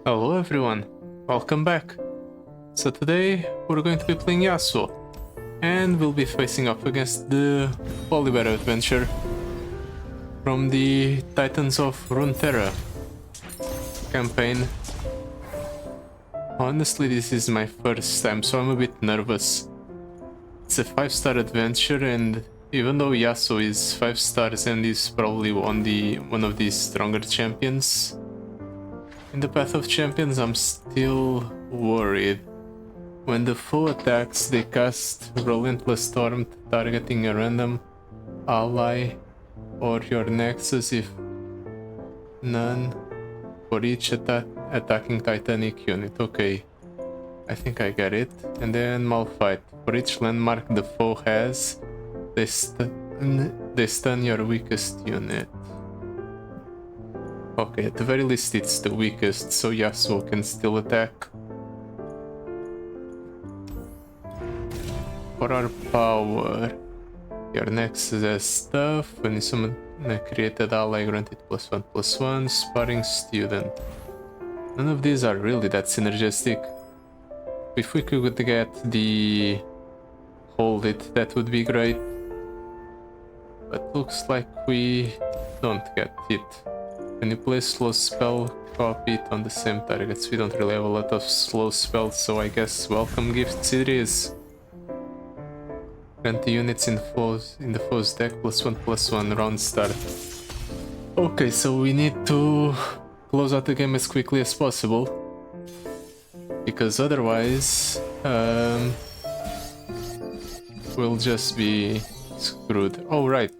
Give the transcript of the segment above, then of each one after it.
Hello everyone, welcome back. So today we're going to be playing Yasuo and we'll be facing off against the Volibear adventure from the Titans of Runeterra campaign. Honestly, this is my first time, so I'm a bit nervous. It's a 5-star adventure, and even though Yasuo is 5 stars and is probably one of the stronger champions in the Path of Champions, I'm still worried. When the foe attacks, they cast Relentless Storm, targeting a random ally or your nexus if none for each attacking Titanic unit. Okay, I think I get it. And then Malphite. For each landmark the foe has, they stun your weakest unit. Okay, at the very least it's the weakest, so Yasuo can still attack. For our power, your nexus has stuff. When you summon a created ally, granted +1/+1, sparring student. None of these are really that synergistic. If we could get the hold it, that would be great. But looks like we don't get it. When you play slow spell, copy it on the same targets. We don't really have a lot of slow spells, so I guess welcome gifts it is. Grant the units in the foe's deck +1/+1 round start. Okay, so we need to close out the game as quickly as possible, because otherwise we'll just be screwed. Oh right.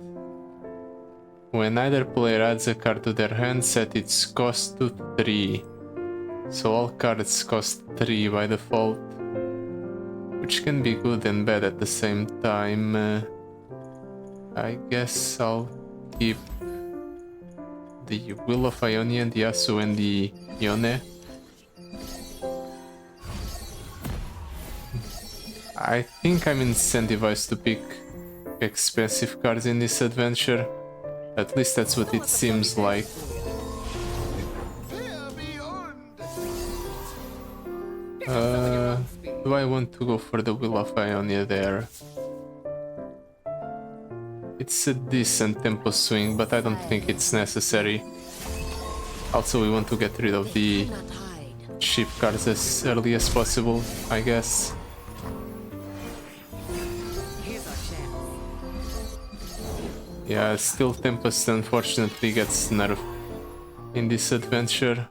When either player adds a card to their hand, set its cost to 3. So all cards cost 3 by default, which can be good and bad at the same time. I guess I'll keep the Will of Ionia, the Yasuo, and the Yone. I think I'm incentivized to pick expensive cards in this adventure. At least that's what it seems like. Do I want to go for the Will of Ionia there? It's a decent tempo swing, but I don't think it's necessary. Also, we want to get rid of the cheap cards as early as possible, I guess. Yeah, still Tempest unfortunately gets nerfed in this adventure.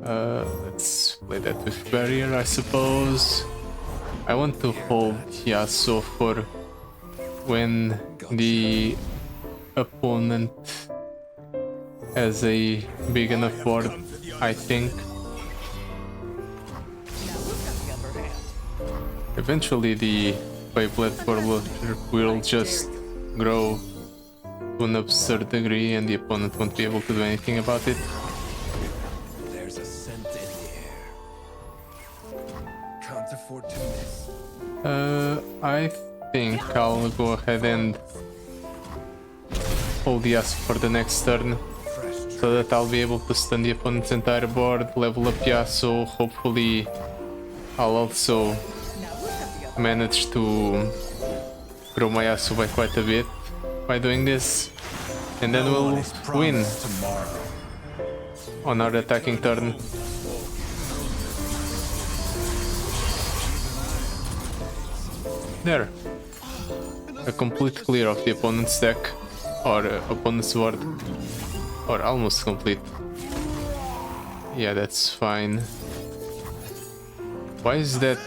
Let's play that with Barrier, I suppose. I want to hold Yasuo for when the opponent has a big enough board, I think. Eventually the Beyblade will just grow to an absurd degree and the opponent won't be able to do anything about it. There's a scent in the air. Can't afford to miss. I think I'll go ahead and hold Yasuo for the next turn, so that I'll be able to stun the opponent's entire board, level up Yasuo. Hopefully I'll also manage to grow my Yasuo by quite a bit by doing this, and then we'll win on our attacking turn. There. A complete clear of the opponent's deck, or opponent's board, or almost complete. Yeah, that's fine. Why is that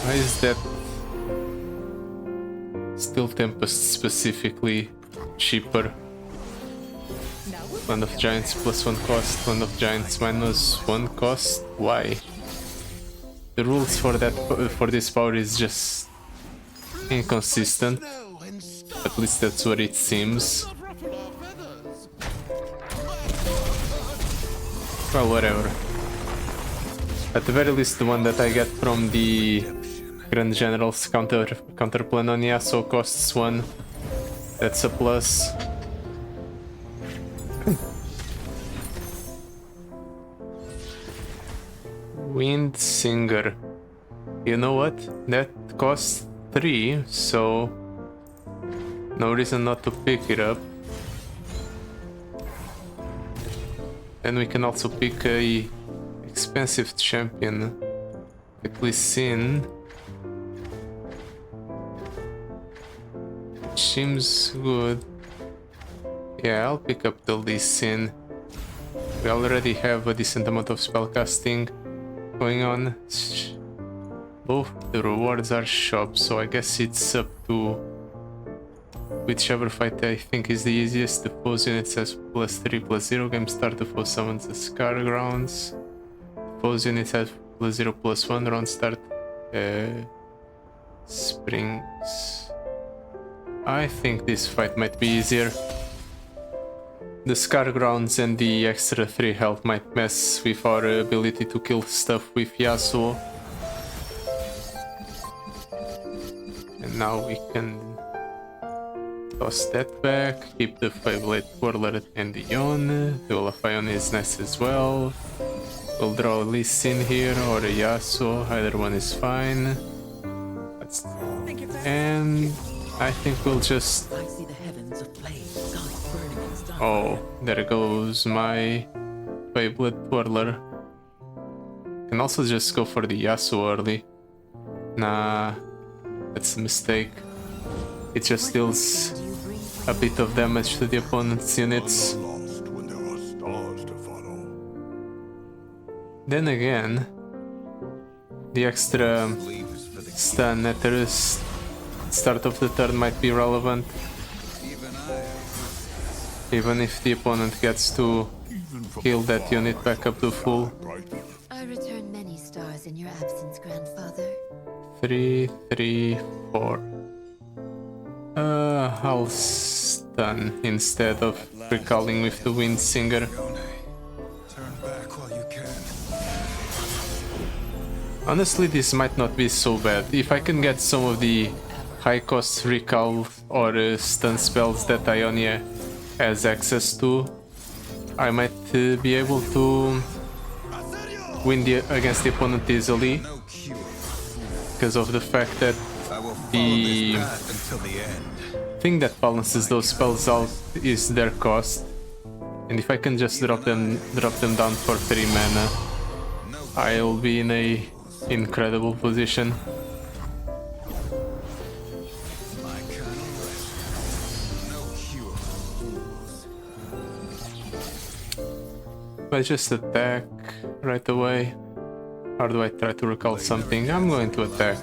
why is that Steel Tempest specifically cheaper? Land of Giants +1 cost, Land of Giants -1 cost? Why? The rules for this power is just inconsistent. At least that's what it seems. Well, whatever. At the very least, the one that I get from the Grand General's counter plan on Yasuo costs 1. That's a plus. Wind Singer. You know what? That costs 3, so no reason not to pick it up. Then we can also pick a expensive champion like Lee Sin. Seems good. Yeah, I'll pick up the Lee Sin. We already have a decent amount of spellcasting going on. Both the rewards are shop, so I guess it's up to whichever fight I think is the easiest. The foe's unit says +3/+0. Game start, the foe summons the Scar Grounds. Foe's unit has +0/+1. Round start. Springs. I think this fight might be easier. The Scar Grounds and the extra 3 health might mess with our ability to kill stuff with Yasuo. And now we can toss that back, keep the Feyblade Twirler and the Yon. The Olaf Ion is nice as well. We'll draw Lee Sin here or a Yasuo, either one is fine. And I think we'll just... Oh, there goes my Feyblade Twirler. Can also just go for the Yasuo early. Nah, that's a mistake. It just deals a bit of damage to the opponent's units. Then again, the extra stun at the start of the turn might be relevant. Even if the opponent gets to heal that unit back up to full. I return many stars in your absence, grandfather. 3, 3, 4. I'll stun instead of recalling with the Wind Singer. Turn back while you can. Honestly, this might not be so bad. If I can get some of the high cost recall or stun spells that Ionia has access to, I might be able to win against the opponent easily, because of the fact that the thing that balances those spells out is their cost, and if I can just drop them down for 3 mana, I'll be in a incredible position. Do I just attack right away? Or do I try to recall something? I'm going to attack.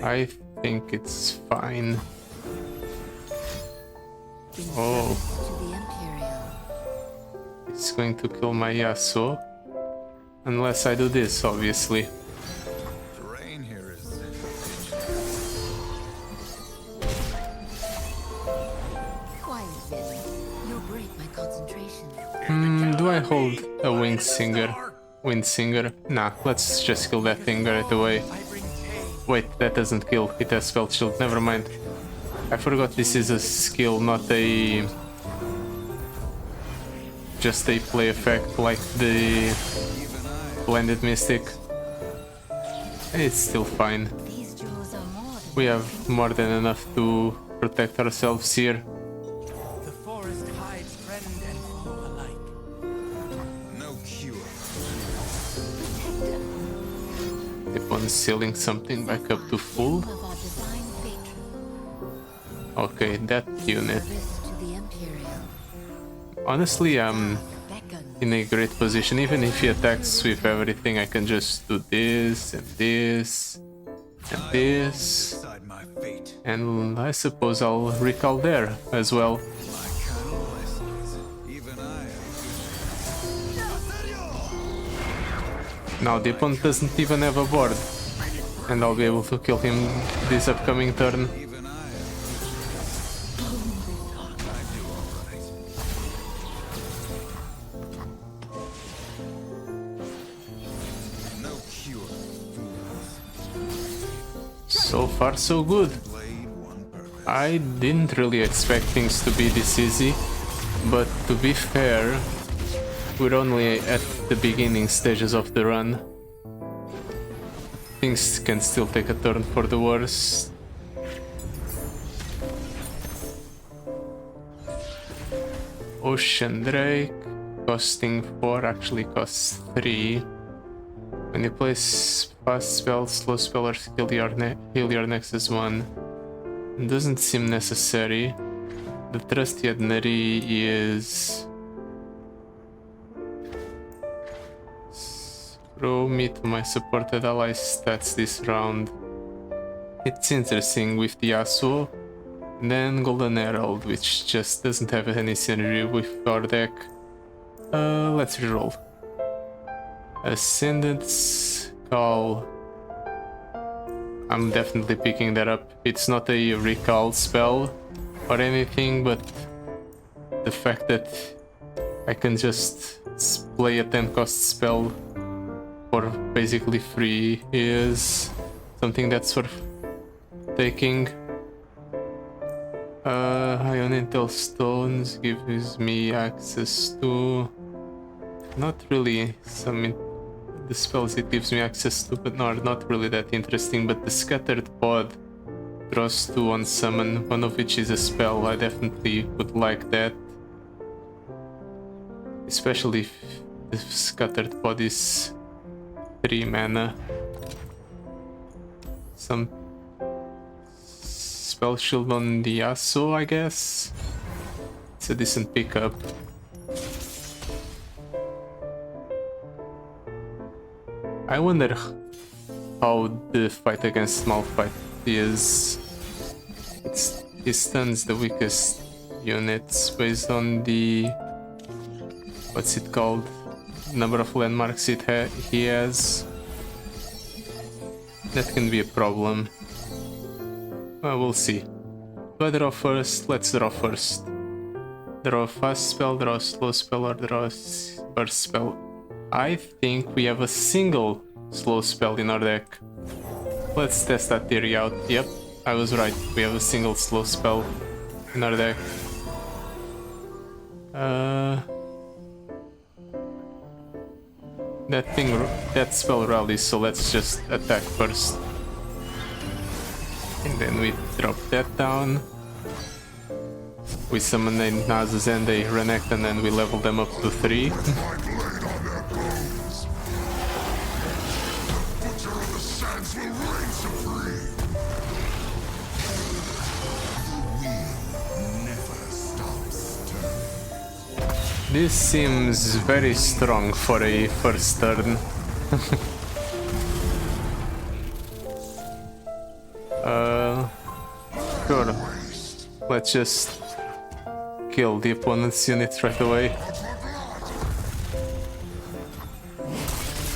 I think it's fine. Oh. It's going to kill my Yasuo. Unless I do this, obviously. Do I hold a Wind Singer? Nah, let's just kill that thing right away. Wait, that doesn't kill, it has spell shield, never mind. I forgot this is a skill, not a... just a play effect like the Blended Mystic. It's still fine. We have more than enough to protect ourselves here. Upon sealing something back up to full. Okay, that unit. Honestly, I'm in a great position. Even if he attacks with everything, I can just do this and this and this. And I suppose I'll recall there as well. Now the opponent doesn't even have a board, and I'll be able to kill him this upcoming turn. So far so good. I didn't really expect things to be this easy. But to be fair, we're only at the beginning stages of the run. Things can still take a turn for the worse. Ocean Drake, costing 4, actually costs 3. When you place fast spell, slow spell, or heal your nexus one, it doesn't seem necessary. The trusty Adnari is... Throw me to my supported ally stats this round. It's interesting with the Yasuo. Then Golden Herald, which just doesn't have any synergy with our deck. Let's reroll. Ascendance Call. I'm definitely picking that up. It's not a recall spell or anything, but the fact that I can just play a 10 cost spell for basically free is something that's worth taking. Ionental Stones gives me access to... Not really the spells it gives me access to, but not really that interesting. But the Scattered Pod draws 2 on summon, one of which is a spell. I definitely would like that. Especially if the Scattered Pod is 3 mana. Some spell shield on the Yasuo, I guess. It's a decent pickup. I wonder how the fight against Malphite is. He stuns the weakest units based on the... what's it called? Number of landmarks he has. That can be a problem. Well, we'll see. Do I draw first? Let's draw first. Draw a fast spell, draw a slow spell, or draw a burst spell. I think we have a single slow spell in our deck. Let's test that theory out. Yep, I was right. We have a single slow spell in our deck. That spell rallies, so let's just attack first. And then we drop that down. We summon a Nasus and a Renekton and we level them up to 3. This seems very strong for a first turn. Sure. Let's just kill the opponent's units right away.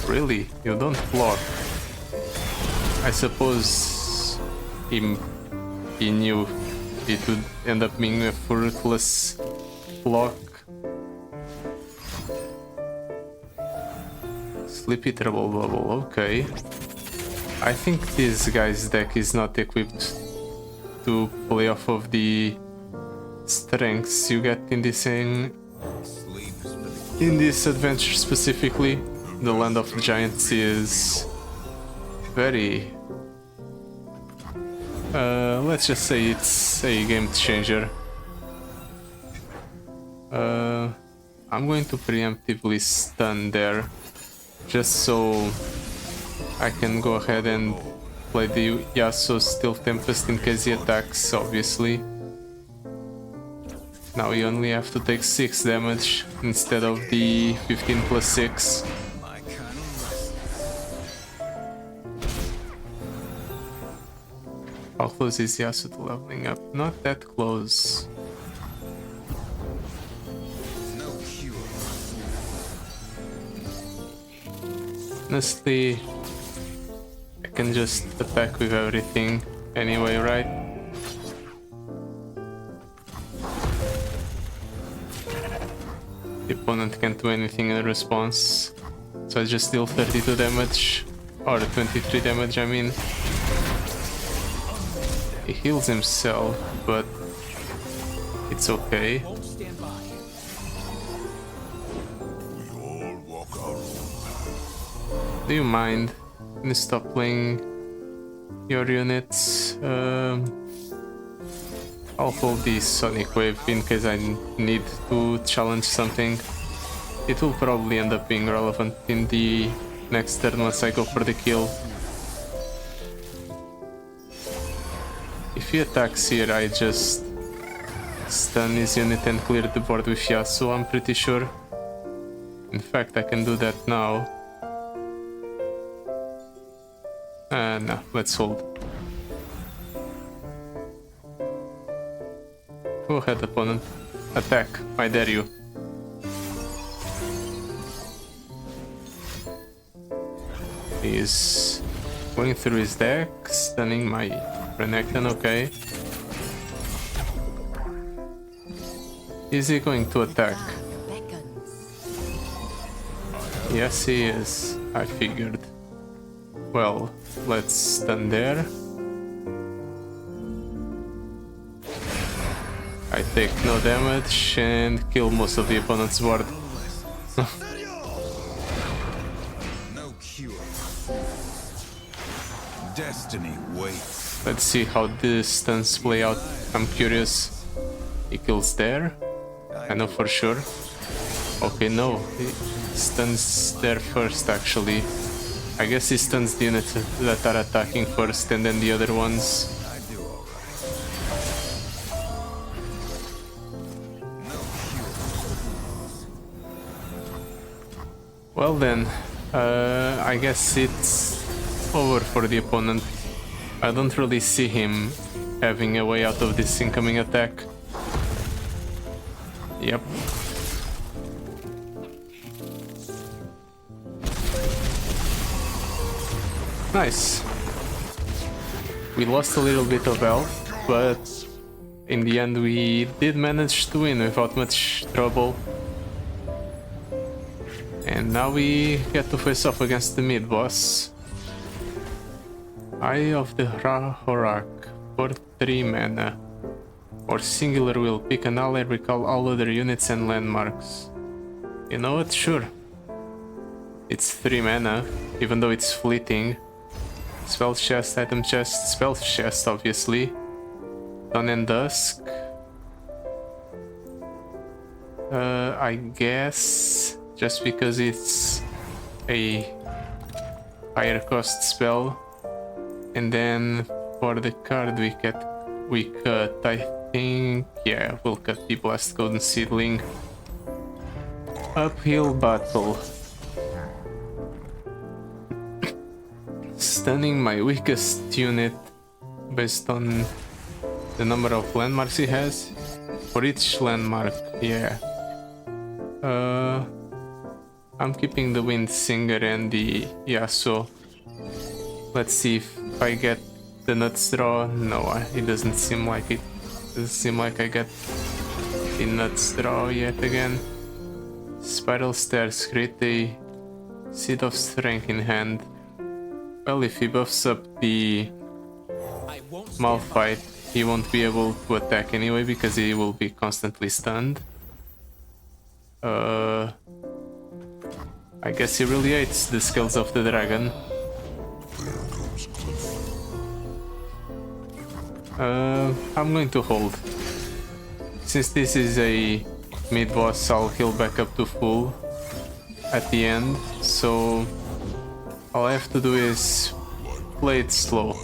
Really? You don't block? I suppose he knew it would end up being a fruitless block. Sleepy Trouble Bubble, okay. I think this guy's deck is not equipped to play off of the strengths you get in this adventure specifically. The Land of Giants is very... let's just say it's a game changer. I'm going to preemptively stun there, just so I can go ahead and play the Yasuo Steel Tempest in case he attacks, obviously. Now you only have to take 6 damage instead of the 15 plus 6. How close is Yasuo to leveling up? Not that close. Honestly, I can just attack with everything anyway, right? The opponent can't do anything in response, so I just deal 32 damage, or 23 damage, I mean. He heals himself, but it's okay. Do you mind? Can you stop playing your units? I'll hold the Sonic Wave in case I need to challenge something. It will probably end up being relevant in the next turn once I go for the kill. If he attacks here, I just stun his unit and clear the board with Yasuo, I'm pretty sure. In fact, I can do that now. No, let's hold. Go ahead, opponent. Attack, I dare you. He's going through his deck, stunning my Renekton, okay. Is he going to attack? Yes, he is. I figured. Well, let's stun there. I take no damage and kill most of the opponent's board. No cure. Destiny waits. Let's see how the stuns play out. I'm curious. He kills there. I know for sure. Okay, no. He stuns there first, actually. I guess he stuns the units that are attacking first and then the other ones. Well then, I guess it's over for the opponent. I don't really see him having a way out of this incoming attack. Yep. Nice. We lost a little bit of health, but in the end we did manage to win without much trouble. And now we get to face off against the mid boss. Eye of the Horak for 3 mana. Or singular will pick an ally, recall all other units and landmarks. You know what? Sure. It's 3 mana, even though it's fleeting. Spell chest, item chest, spell chest obviously. Dawn and Dusk. I guess just because it's a higher cost spell. And then for the card we cut, I think, yeah, we'll cut the Blast Golden Seedling. Uphill battle. Stunning my weakest unit based on the number of landmarks he has. For each landmark, yeah. I'm keeping the Wind Singer and the Yasuo. Let's see if I get the Nuts Draw. No, it doesn't seem like it. Doesn't seem like I get the Nuts Draw yet again. Spiral Stairs, create a Seed of Strength in hand. Well, if he buffs up the Malphite, he won't be able to attack anyway because he will be constantly stunned. I guess he really hates the skills of the dragon. I'm going to hold. Since this is a mid-boss, I'll heal back up to full at the end, so all I have to do is play it slow.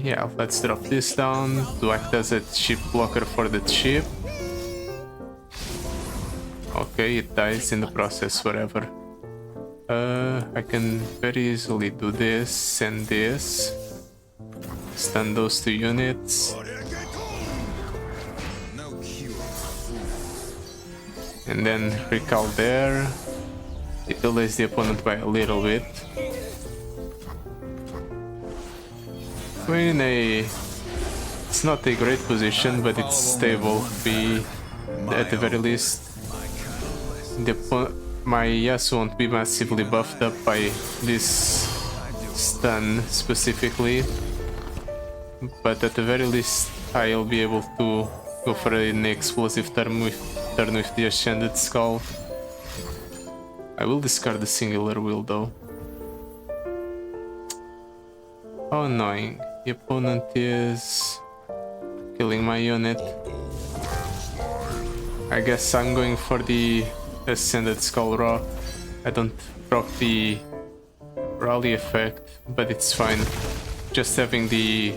Yeah, let's drop this down to act as a chip blocker for the chip. Okay, it dies in the process, whatever. I can very easily do this and this. Stun those 2 units. And then recall there. It delays the opponent by a little bit. We're in a... It's not a great position, but it's stable. We, at the very least, my Yasuo won't be massively buffed up by this stun specifically. But at the very least, I'll be able to go for an explosive turn with the Ascended Skull. I will discard the singular wheel though. How annoying. The opponent is killing my unit. I guess I'm going for the Ascended Skull Raw. I don't proc the rally effect, but it's fine. Just having the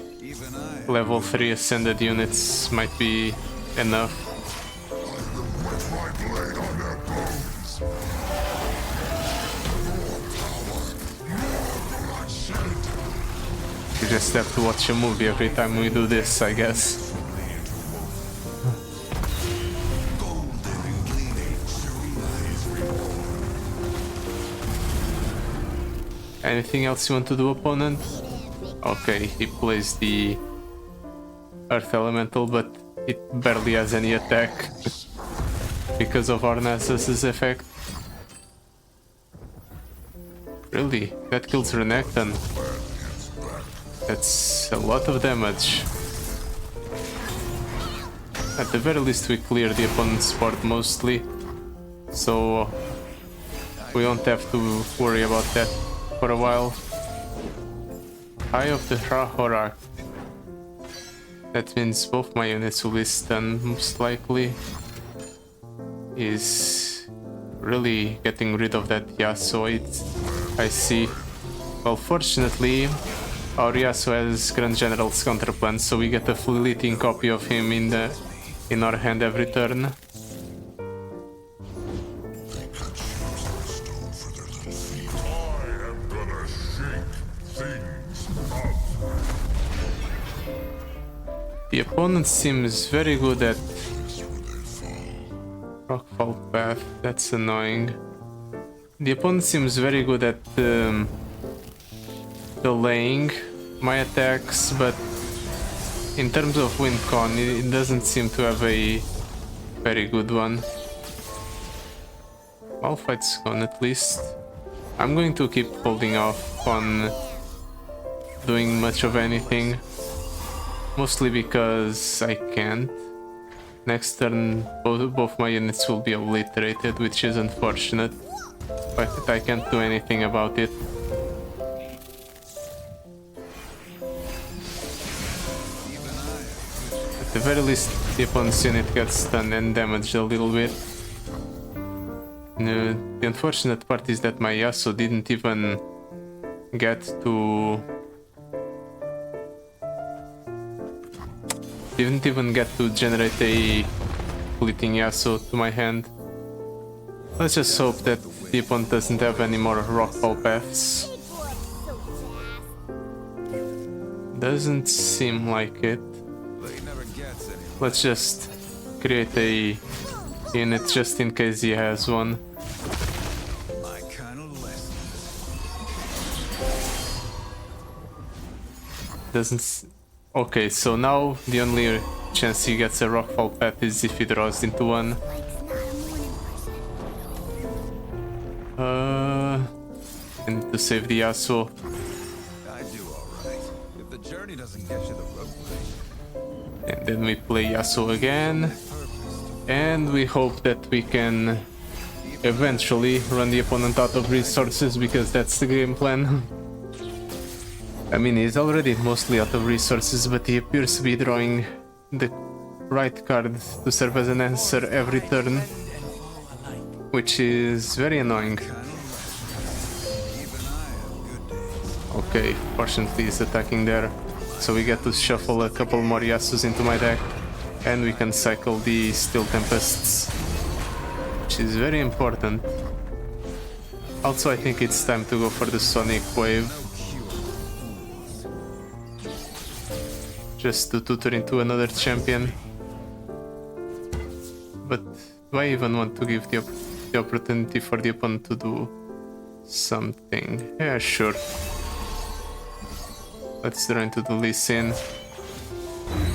level 3 Ascended units might be enough. You just have to watch a movie every time we do this, I guess. Anything else you want to do, opponent? Okay, he plays the Earth Elemental, but it barely has any attack because of Arnassus's effect. Really? That kills Renekton. That's a lot of damage. At the very least we clear the opponent's board mostly, so we won't have to worry about that for a while. Eye of the Horak. That means both my units will be stunned most likely. Is really getting rid of that Yasuo, I see. Well, fortunately our Yasuo has Grand General's counterplan, so we get a fleeting copy of him in our hand every turn. The opponent seems very good at Rockfall Path, that's annoying. The opponent seems very good at delaying my attacks, but in terms of win con, it doesn't seem to have a very good one. Malphite's gone at least. I'm going to keep holding off on doing much of anything, mostly because I can't. Next turn both my units will be obliterated, which is unfortunate, but I can't do anything about it. At the very least the opponent's unit gets stunned and damaged a little bit. The unfortunate part is that my Yasuo didn't even get to generate a fleeting Yasuo to my hand. Let's just hope that the opponent doesn't have any more Rockfall Paths. Doesn't seem like it. Let's just create a unit just in case he has one. Okay, so now the only chance he gets a Rockfall Path is if he draws into one. I need to save the Yasuo. I do alright. If the journey doesn't get you the rope. And then we play Yasuo again. And we hope that we can eventually run the opponent out of resources, because that's the game plan. I mean, he's already mostly out of resources, but he appears to be drawing the right card to serve as an answer every turn, which is very annoying. Okay, fortunately he's attacking there, so we get to shuffle a couple more Yasuos into my deck, and we can cycle the Steel Tempests, which is very important. Also, I think it's time to go for the Sonic Wave, just to tutor into another champion. But do I even want to give the opportunity for the opponent to do something? Yeah, sure. Let's draw into the Lee Sin.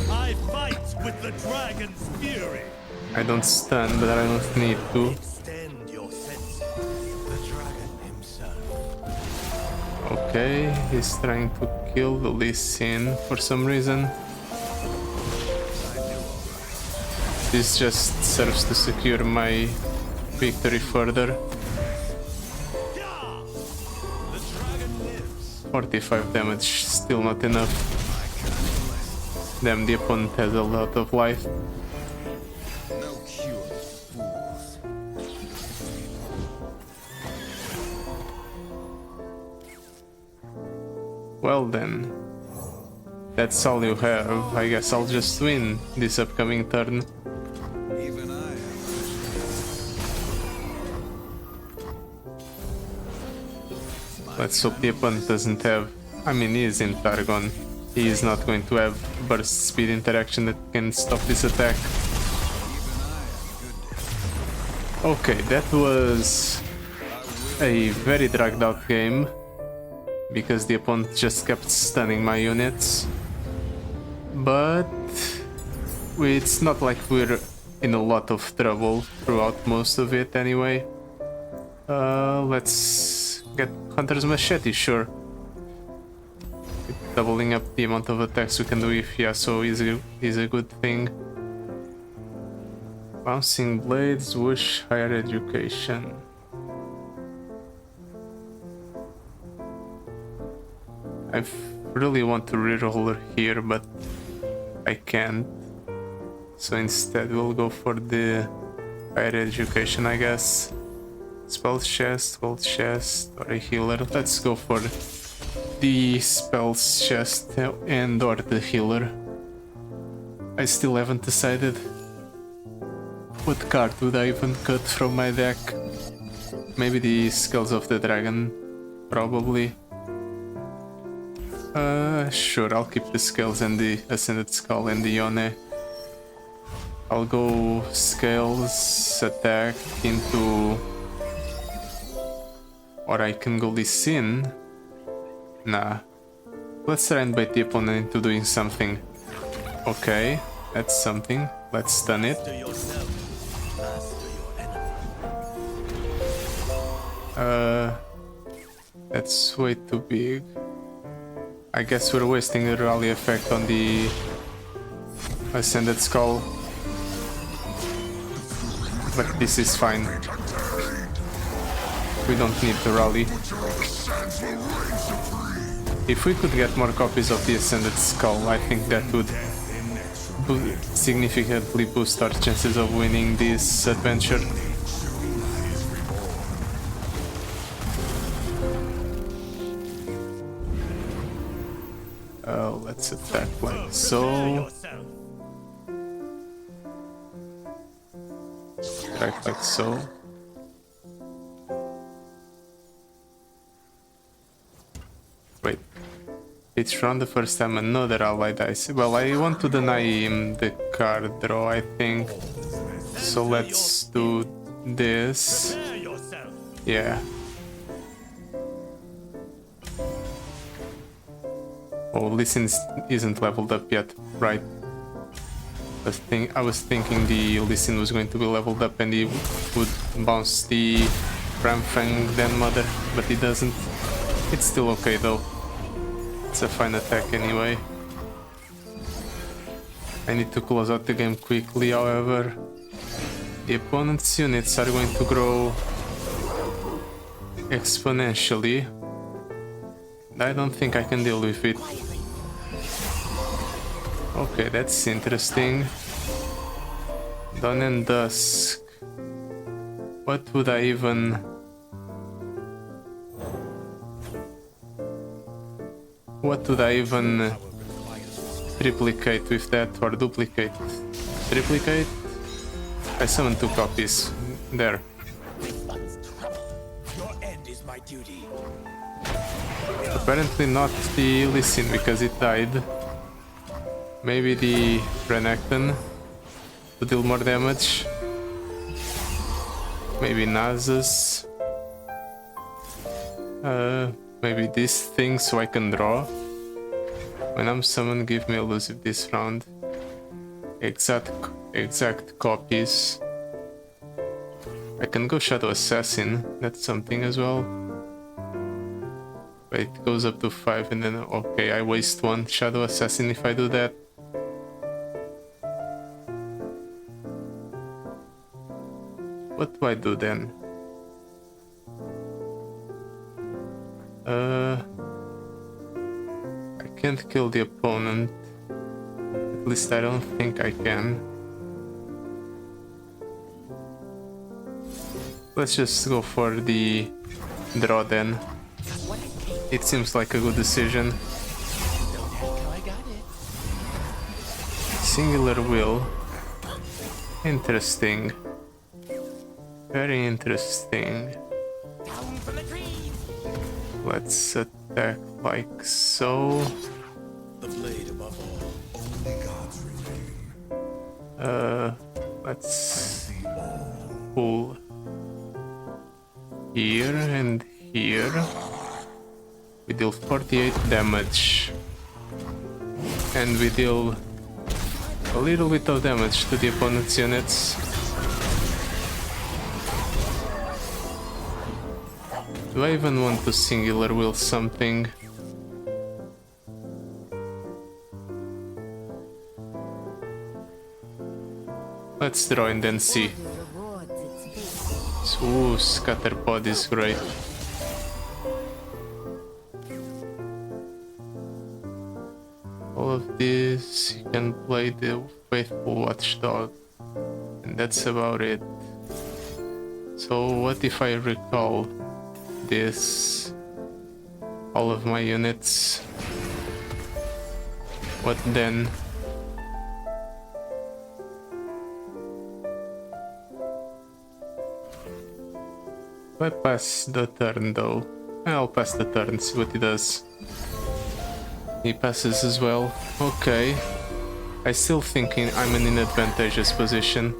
I fight with the dragon's fury. I don't stun, but I don't need to. Extend your senses. The dragon himself. Okay, he's trying to kill the Lee Sin for some reason. This just serves to secure my victory further. 45 damage, still not enough. Damn, the opponent has a lot of life. No cure for fools. Well then, that's all you have. I guess I'll just win this upcoming turn. Even I am. Let's hope the opponent doesn't have... I mean, he is in Targon. He is not going to have burst speed interaction that can stop this attack. Okay, that was a very dragged out game, because the opponent just kept stunning my units. But it's not like we're in a lot of trouble throughout most of it anyway. Let's get Hunter's Machete, sure. Doubling up the amount of attacks we can do with Yasuo is a good thing. Bouncing Blades, Whoosh, Higher Education. I really want to reroll here, but I can't. So instead we'll go for the Higher Education, I guess. Spells chest, gold chest, or a healer. Let's go for the spells chest and or the healer. I still haven't decided what card would I even cut from my deck. Maybe the Skulls of the Dragon, probably. Sure, I'll keep the Scales and the Ascended Skull and the Yone. I'll go Scales, attack into... Or I can go Sin. Nah. Let's try and bait the opponent into doing something. Okay, that's something. Let's stun it. Master yourself. Master your enemy. That's way too big. I guess we're wasting the rally effect on the Ascended Skull. But this is fine. We don't need the rally. If we could get more copies of the Ascended Skull, I think that would significantly boost our chances of winning this adventure. Let's attack like so. Attack like so. Wait. It's round the first time another ally dies. Well, I want to deny him the card draw, I think. So let's do this. Prepare yourself. Yeah. Oh, Listen isn't leveled up yet, right? I was thinking the Listen was going to be leveled up and he would bounce the Ramfang Den Mother, but he doesn't. It's still okay though. It's a fine attack anyway. I need to close out the game quickly, however. The opponent's units are going to grow exponentially. I don't think I can deal with it. Okay, that's interesting. Dawn and Dusk. What would I even... What would I even triplicate with that, or duplicate? Triplicate? I summoned 2 copies. There. Your end is my duty. Apparently not the Listen because it died. Maybe the Renekton to deal more damage. Maybe Nasus. Maybe this thing so I can draw. When I'm summoned, give me elusive this round. Exact copies. I can go Shadow Assassin, that's something as well. But it goes up to 5 and then, okay, I waste 1 Shadow Assassin if I do that. What do I do then? can't kill the opponent. At least I don't think I can. Let's just go for the draw then. It seems like a good decision. Singular will. Interesting. Very interesting. Let's attack like so. The blade above all. Only gods remain. Let's pull here and here. We deal 48 damage. And we deal a little bit of damage to the opponent's units. Do I even want to singular will something? Let's draw and then see. Ooh, Scatterpod is great. All of this, you can play the Faithful Watchdog, and that's about it. So what if I recall this, all of my units? What then? If I pass the turn though, I'll pass the turn, see what he does. He passes as well. Okay. I still think I'm in an advantageous position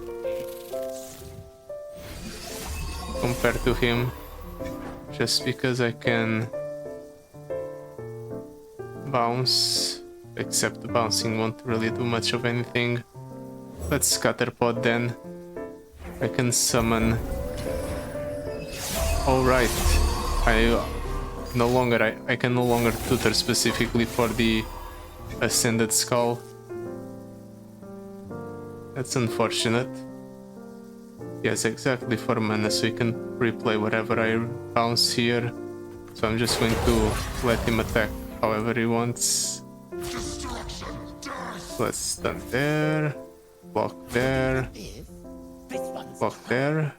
compared to him, just because I can bounce, except the bouncing won't really do much of anything. Let's Scatterpod then. I can summon. Alright, I can no longer tutor specifically for the Ascended Skull. That's unfortunate. Yes, exactly 4 mana, so he can replay whatever I bounce here. So I'm just going to let him attack however he wants. Let's stun there, block there, block there.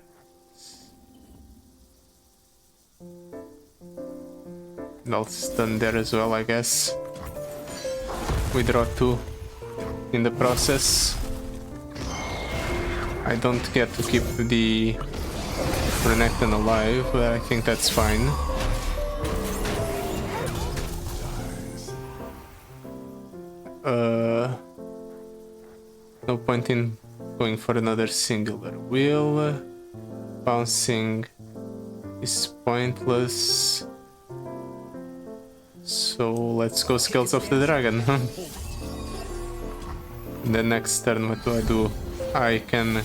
And I'll stun there as well, I guess. We draw 2 in the process. I don't get to keep the Renekton alive, but I think that's fine. No point in going for another singular will. Bouncing is pointless. So let's go Scales of the Dragon. The next turn, what do? I can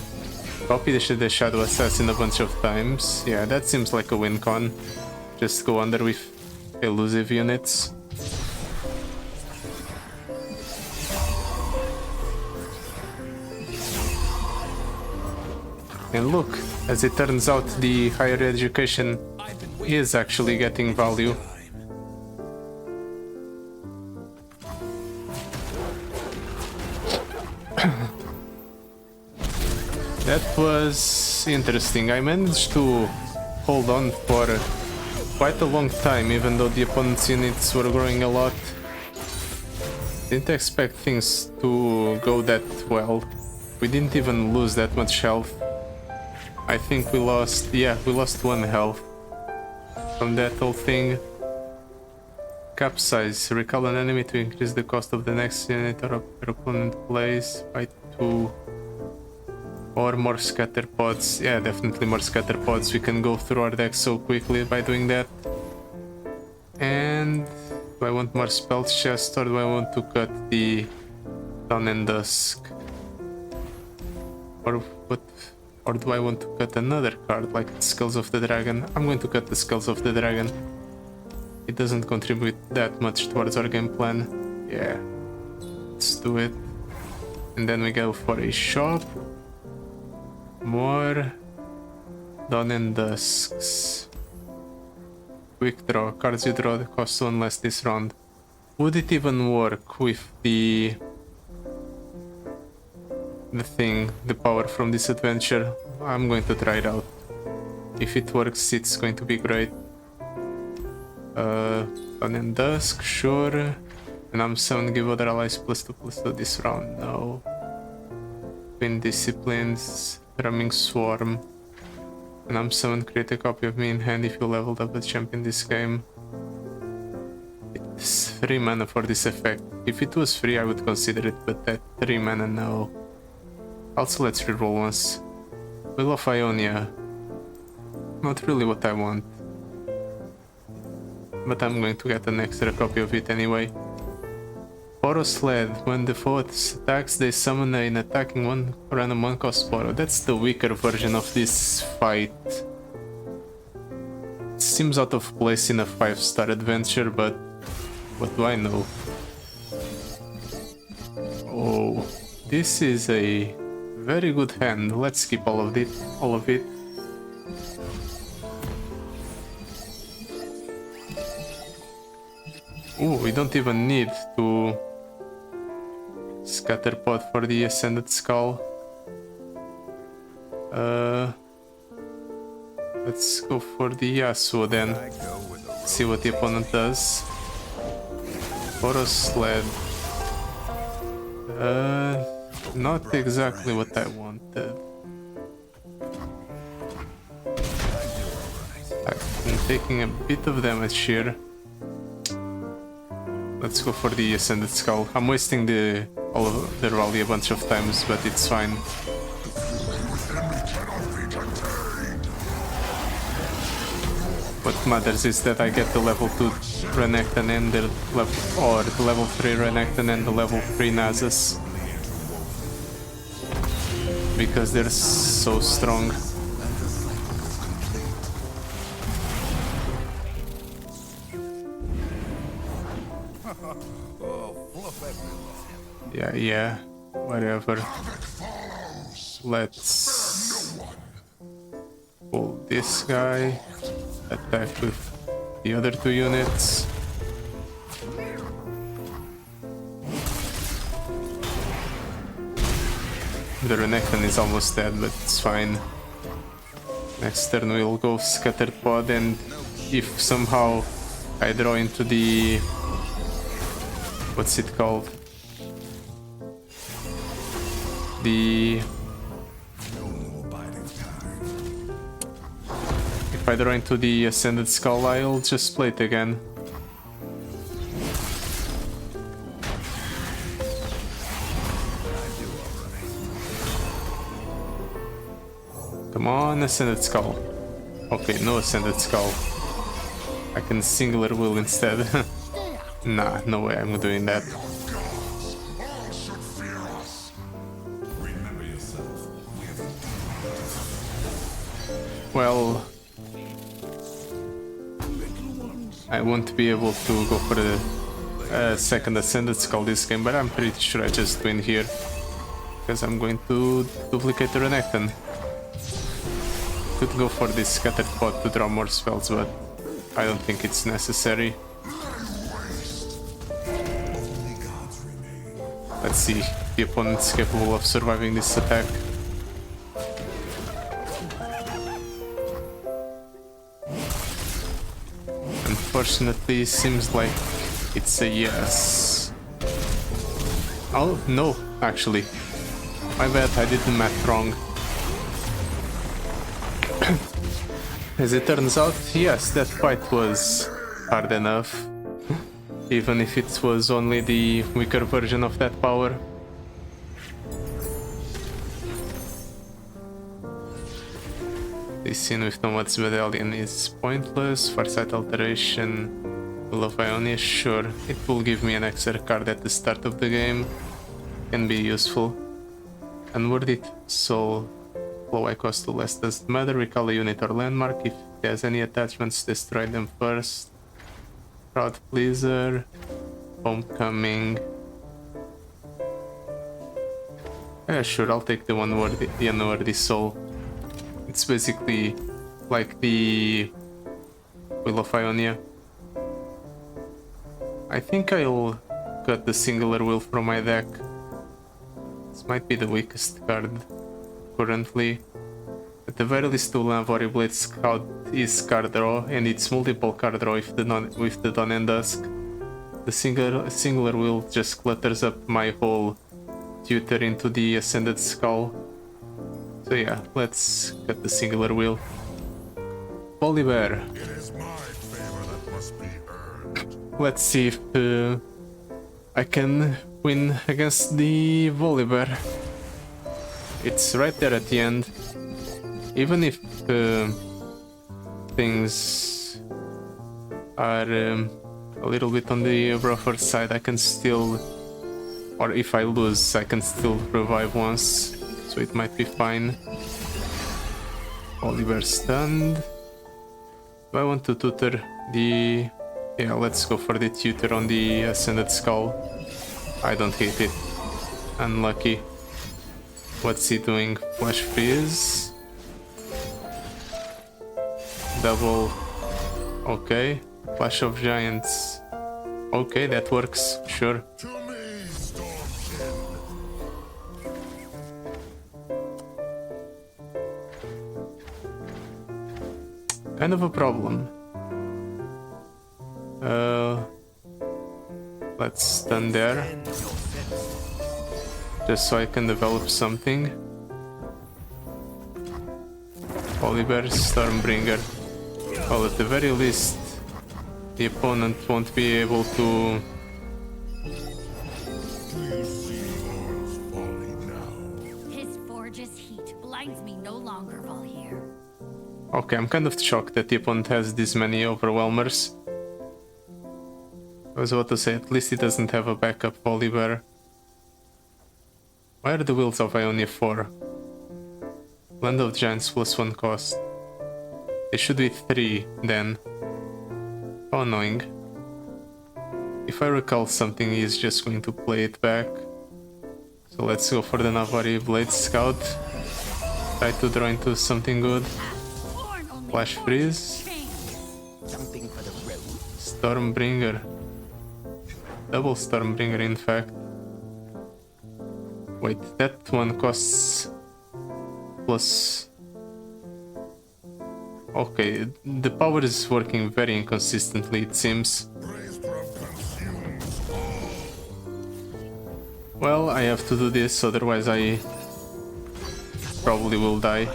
copy the Shadow Assassin a bunch of times. Yeah, that seems like a win con. Just go under with elusive units. And look, as it turns out, the higher education is actually getting value. That was interesting. I managed to hold on for quite a long time, even though the opponent's units were growing a lot. Didn't expect things to go that well. We didn't even lose that much health. I think we lost 1 health from that whole thing. Capsize. Recall an enemy to increase the cost of the next unit or your opponent plays by 2. Or more scatter pods. Yeah, definitely more scatter pods. We can go through our deck so quickly by doing that. And do I want more spell chest, or do I want to cut the Dawn and Dusk? Or what? Or do I want to cut another card like Skulls of the Dragon? I'm going to cut the Skulls of the Dragon. It doesn't contribute that much towards our game plan. Yeah, let's do it. And then we go for a shop. More Dawn and Dusks. Quick draw. Cards you draw cost 1 less this round. would it even work with the thing, the power from this adventure? I'm going to try it out. If it works, it's going to be great. Sun and Dusk, sure. And I'm 7, give other allies +2/+2 this round. No. Twin Disciplines, Drumming Swarm. And I'm 7, create a copy of me in hand if you leveled up the champion this game. It's 3 mana for this effect. If it was free, I would consider it, but at 3 mana, no. Also, let's reroll once. Will of Ionia. Not really what I want. But I'm going to get an extra copy of it anyway. Boros Led. When the foe attacks, they summon an attacking one random 1-cost Boro. That's the weaker version of this fight. It seems out of place in a 5-star adventure, but what do I know? Oh, this is a very good hand. Let's keep all of it. Oh, we don't even need to scatter pot for the Ascended Skull. Let's go for the Yasuo then. See what the opponent does. Boros Sled. Not exactly what I wanted. I'm taking a bit of damage here. Let's go for the Ascended Skull. I'm wasting all of the rally a bunch of times, but it's fine. What matters is that I get the level 2 Renekton and the level 3 Renekton and the level 3 Nasus. Because they're so strong. Yeah, whatever. Let's pull this guy, attack with the other 2 units. The Renekton is almost dead, but it's fine. Next turn we'll go Scattered Pod, and if somehow I draw into the... what's it called? If I draw into the Ascended Skull, I'll just play it again. Come on, Ascended Skull. Okay, no Ascended Skull. I can Singular Will instead. Nah, no way I'm doing that. Well, I won't be able to go for the second Ascended Skull this game, but I'm pretty sure I just win here. Because I'm going to duplicate the Renekton. Could go for this Scattered Pot to draw more spells, but I don't think it's necessary. Let's see if the opponent's capable of surviving this attack. Unfortunately, seems like it's a yes. Oh, no, actually. My bad, I did the math wrong. As it turns out, yes, that fight was hard enough. Even if it was only the weaker version of that power. This scene with Nomad's Medallion is pointless. Farsight Alteration, Will of Ionia, sure. It will give me an extra card at the start of the game. Can be useful. Unworthy Soul. Low I cost to less doesn't matter. Recall a unit or landmark. If it has any attachments, destroy them first. Crowd Pleaser. Homecoming. Yeah, sure, I'll take the Unworthy Soul. It's basically like the Will of Ionia. I think I'll cut the singular will from my deck. This might be the weakest card currently. At the very least, Volibear Blade Scout is card draw, and it's multiple card draw with the Dawn and Dusk. The singular will just clutters up my whole tutor into the Ascended Skull. So yeah, let's cut the singular will. Volibear. It is my favor that must be earned. Let's see if I can win against the Volibear. It's right there at the end. Even if things are a little bit on the rougher side, I can still, or if I lose, I can still revive once, so it might be fine. Volibear stunned. Do I want to tutor the... Yeah, let's go for the tutor on the Ascended Skull. I don't hate it. Unlucky. What's he doing? Flash freeze. Double. Okay. Flash of Giants. Okay, that works. Sure. To me, Stormkin. Kind of a problem. Let's stand there. Just so I can develop something. Volibear, Stormbringer. Well, at the very least, the opponent won't be able to... Do you see yours falling now? His forge's heat blinds me no longer, Valhyr. Okay, I'm kind of shocked that the opponent has this many Overwhelmers. I was about to say, at least he doesn't have a backup Volibear. Why are the Wills of Ionia 4? Land of Giants +1 cost. They should be 3 then. How annoying. If I recall something, he's just going to play it back. So let's go for the Navari Blade Scout. Try to draw into something good. Flash freeze. Stormbringer. Double Stormbringer, in fact. Wait, that one costs plus... Okay, the power is working very inconsistently, it seems. Well, I have to do this, otherwise I probably will die.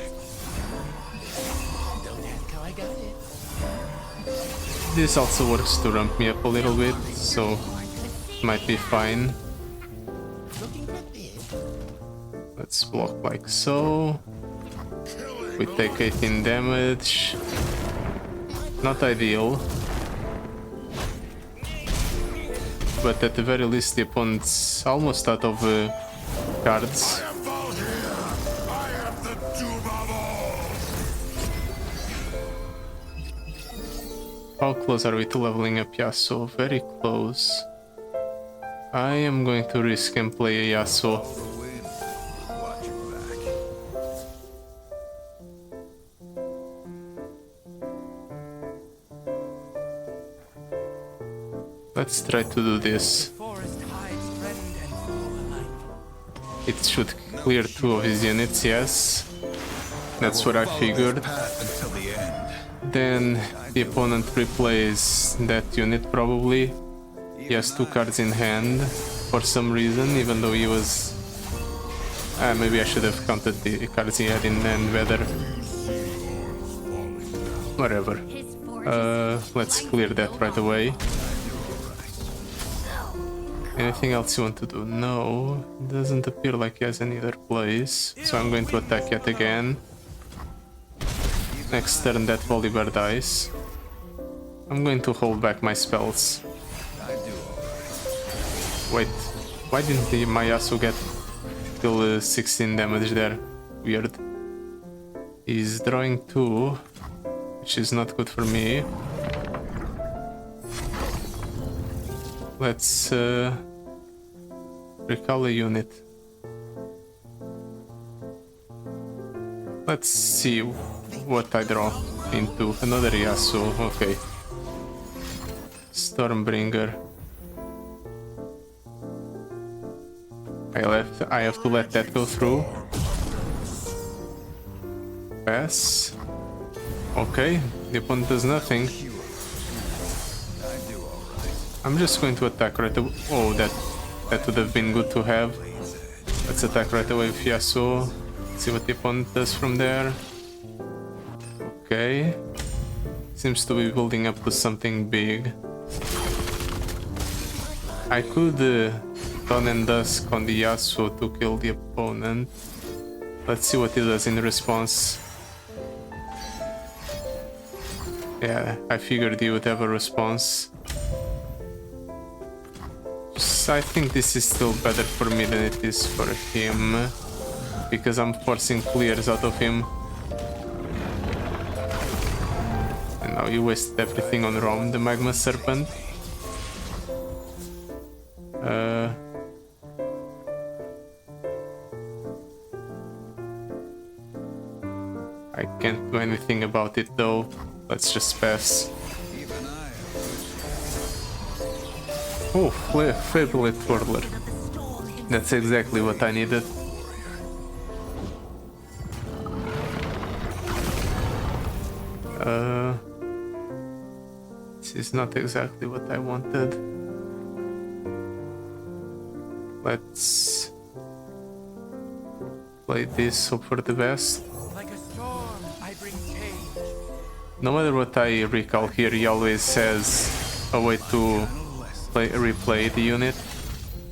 This also works to ramp me up a little bit, so it might be fine. Let's block like so. We take 18 damage. Not ideal. But at the very least the opponent's almost out of cards. How close are we to leveling up Yasuo? Very close. I am going to risk and play a Yasuo. Let's try to do this. It should clear 2 of his units, yes. That's what I figured. Then the opponent replays that unit probably. He has 2 cards in hand for some reason, even though he was... maybe I should have counted the cards he had in hand better. Whatever. Let's clear that right away. Anything else you want to do? No, it doesn't appear like he has any other plays, so I'm going to attack yet again. Next turn that Volibear dies. I'm going to hold back my spells. Wait, why didn't my Yasuo get till 16 damage there? Weird. He's drawing 2, which is not good for me. Let's recall a unit. Let's see what I draw into. Another Yasuo, okay. Stormbringer. I have to let that go through. Pass. Okay, the opponent does nothing. I'm just going to attack right away. Oh, that would have been good to have. Let's attack right away with Yasuo. See what the opponent does from there. Okay. Seems to be building up to something big. I could Dawn and Dusk on the Yasuo to kill the opponent. Let's see what he does in response. Yeah, I figured he would have a response. I think this is still better for me than it is for him, because I'm forcing clears out of him. And now you wasted everything on Rom, the Magma Serpent. I can't do anything about it though. Let's just pass. Oh, Fabulate Twirler. That's exactly what I needed. This is not exactly what I wanted. Let's play this, hope for the best. Like a storm, I bring change. No matter what I recall here, he always has a way to replay the unit.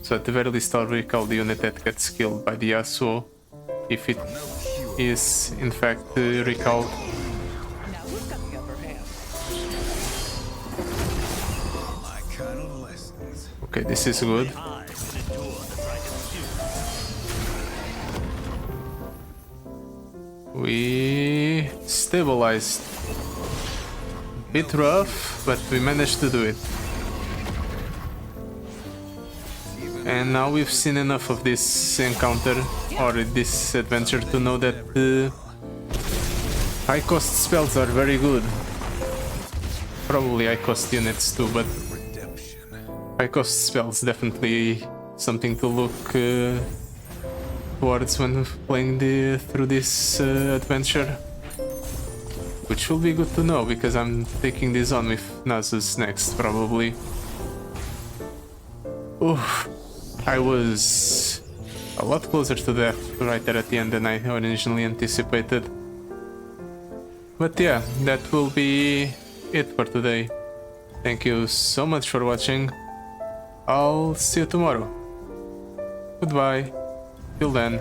So at the very least I'll recall the unit that gets killed by the Yasuo, if it is in fact recalled. Now who's got the upper hand? My kind of lessons. Okay, this is good. I can endure the dragon's fury. We stabilized. Bit rough, but we managed to do it. And now we've seen enough of this encounter, or this adventure, to know that high cost spells are very good. Probably high cost units too, but high cost spells definitely something to look towards when playing through this adventure. Which will be good to know, because I'm taking this on with Nasus next, probably. Oof. I was a lot closer to death right there at the end than I originally anticipated. But yeah, that will be it for today. Thank you so much for watching. I'll see you tomorrow. Goodbye. Till then.